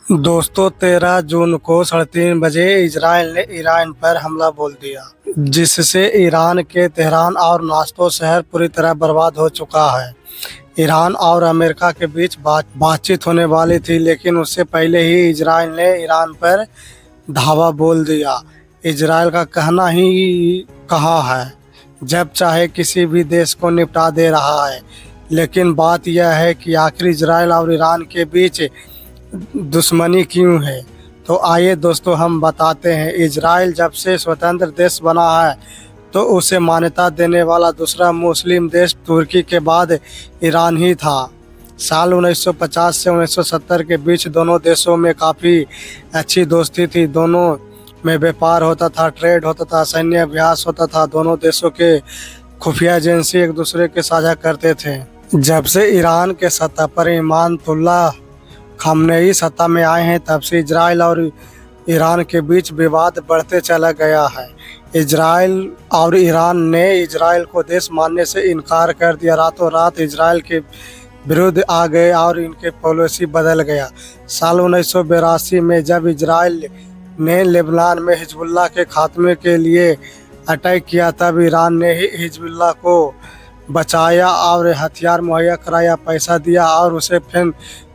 दोस्तों 13 जून को 3:30 बजे इजराइल ने ईरान पर हमला बोल दिया, जिससे ईरान के तेहरान और नाश्तो शहर पूरी तरह बर्बाद हो चुका है। ईरान और अमेरिका के बीच बातचीत होने वाली थी, लेकिन उससे पहले ही इजराइल ने ईरान पर धावा बोल दिया। इजराइल का कहना ही कहा है, जब चाहे किसी भी देश को निपटा दे रहा है। लेकिन बात यह है कि आखिर इजराइल और ईरान के बीच दुश्मनी क्यों है। तो आइए दोस्तों हम बताते हैं। इजराइल जब से स्वतंत्र देश बना है तो उसे मान्यता देने वाला दूसरा मुस्लिम देश तुर्की के बाद ईरान ही था। साल 1950 से 1970 के बीच दोनों देशों में काफ़ी अच्छी दोस्ती थी। दोनों में व्यापार होता था, ट्रेड होता था, सैन्य अभ्यास होता था। दोनों देशों के खुफिया एजेंसी एक दूसरे के साझा करते थे। जब से ईरान के सत्ता पर इमामतुल्लाह खामनेई सत्ता में आए हैं, तब से इजराइल और ईरान के बीच विवाद बढ़ते चला गया है। इजराइल और ईरान ने इजराइल को देश मानने से इनकार कर दिया। रातों रात इजराइल के विरुद्ध आ गए और इनके पॉलिसी बदल गया। साल 1982 में जब इजराइल ने लेबनान में हिजबुल्लाह के खात्मे के लिए अटैक किया, तब ईरान ने ही हिजबुल्लाह को बचाया और हथियार मुहैया कराया, पैसा दिया और उसे फिर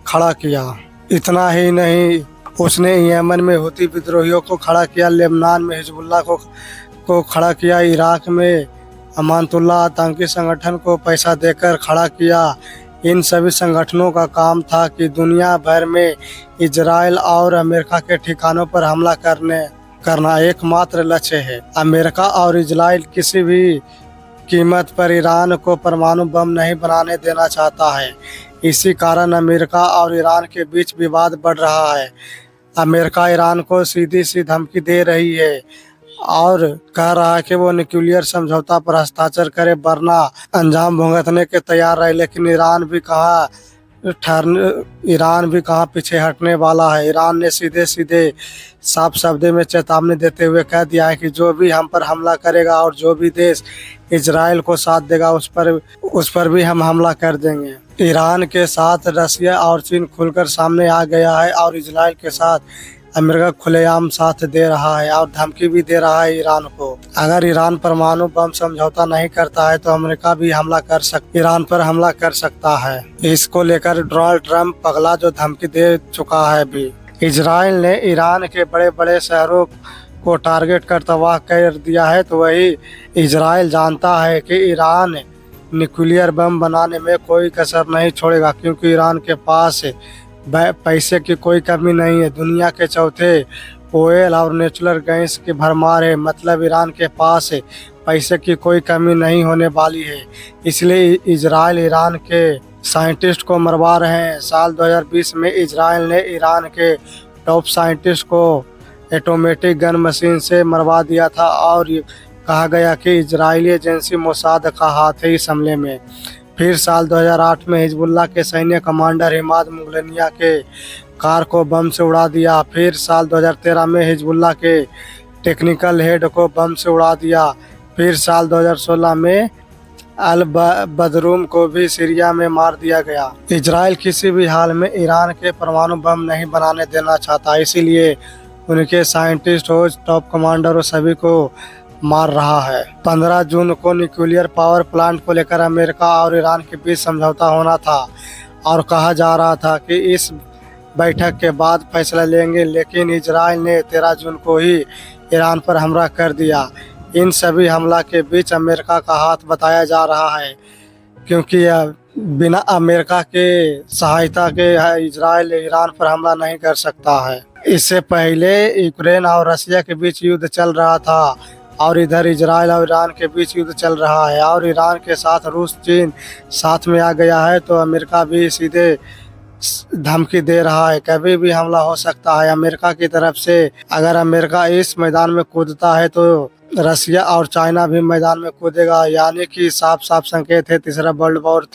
खड़ा किया। इतना ही नहीं, उसने यमन में हुती विद्रोहियों को खड़ा किया, लेबनान में हिजबुल्लाह को खड़ा किया, इराक में अमानतुल्लाह आतंकी संगठन को पैसा देकर खड़ा किया। इन सभी संगठनों का काम था कि दुनिया भर में इजराइल और अमेरिका के ठिकानों पर हमला करना एकमात्र लक्ष्य है। अमेरिका और इजराइल किसी भी कीमत पर ईरान को परमाणु बम नहीं बनाने देना चाहता है। इसी कारण अमेरिका और ईरान के बीच विवाद बढ़ रहा है। अमेरिका ईरान को सीधी सी धमकी दे रही है और कह रहा है कि वो न्यूक्लियर समझौता पर हस्ताक्षर करे, वरना अंजाम भुगतने के तैयार रहे। लेकिन ईरान भी कहाँ पीछे हटने वाला है। ईरान ने सीधे साफ शब्दों में चेतावनी देते हुए कह दिया है कि जो भी हम पर हमला करेगा और जो भी देश इजराइल को साथ देगा उस पर भी हम हमला कर देंगे। ईरान के साथ रसिया और चीन खुलकर सामने आ गया है और इजराइल के साथ अमेरिका खुलेआम साथ दे रहा है और धमकी भी दे रहा है ईरान को। अगर ईरान परमाणु बम समझौता नहीं करता है तो अमेरिका भी ईरान पर हमला कर सकता है। इसको लेकर डोनाल्ड ट्रंप पगला जो धमकी दे चुका है भी। इजराइल ने ईरान के बड़े बड़े शहरों को टारगेट कर तबाह कर दिया है, तो वही इजराइल जानता है कि ईरान न्यूक्लियर बम बनाने में कोई कसर नहीं छोड़ेगा, क्योंकि ईरान के पास पैसे की कोई कमी नहीं है। दुनिया के चौथे ऑयल और नेचुरल गैस की भरमार है, मतलब ईरान के पास पैसे की कोई कमी नहीं होने वाली है। इसलिए इजराइल ईरान के साइंटिस्ट को मरवा रहे हैं। साल 2020 में इजराइल ने ईरान के टॉप साइंटिस्ट को ऑटोमेटिक गन मशीन से मरवा दिया था और कहा गया कि इजरायली एजेंसी मोसाद का हाथ है इस हमले में। फिर साल 2008 में हिजबुल्लाह के सैन्य कमांडर इमाद मुगलनिया के कार को बम से उड़ा दिया। फिर साल 2013 में हिजबुल्लाह के टेक्निकल हेड को बम से उड़ा दिया। फिर साल 2016 में अल बदरूम को भी सीरिया में मार दिया गया। इजराइल किसी भी हाल में ईरान के परमाणु बम नहीं बनाने देना चाहता, इसीलिए उनके साइंटिस्ट हो, टॉप कमांडर हो, सभी को मार रहा है। 15 जून को न्यूक्लियर पावर प्लांट को लेकर अमेरिका और ईरान के बीच समझौता होना था और कहा जा रहा था कि इस बैठक के बाद फैसला लेंगे, लेकिन इजराइल ने 13 जून को ही ईरान पर हमला कर दिया। इन सभी हमला के बीच अमेरिका का हाथ बताया जा रहा है, क्योंकि बिना अमेरिका के सहायता के इजराइल ईरान पर हमला नहीं कर सकता है। इससे पहले यूक्रेन और रसिया के बीच युद्ध चल रहा था और इधर इजराइल और ईरान के बीच युद्ध चल रहा है और ईरान के साथ रूस चीन साथ में आ गया है, तो अमेरिका भी सीधे धमकी दे रहा है, कभी भी हमला हो सकता है अमेरिका की तरफ से। अगर अमेरिका इस मैदान में कूदता है तो रसिया और चाइना भी मैदान में कूदेगा, यानी कि साफ संकेत है तीसरा वर्ल्ड वॉर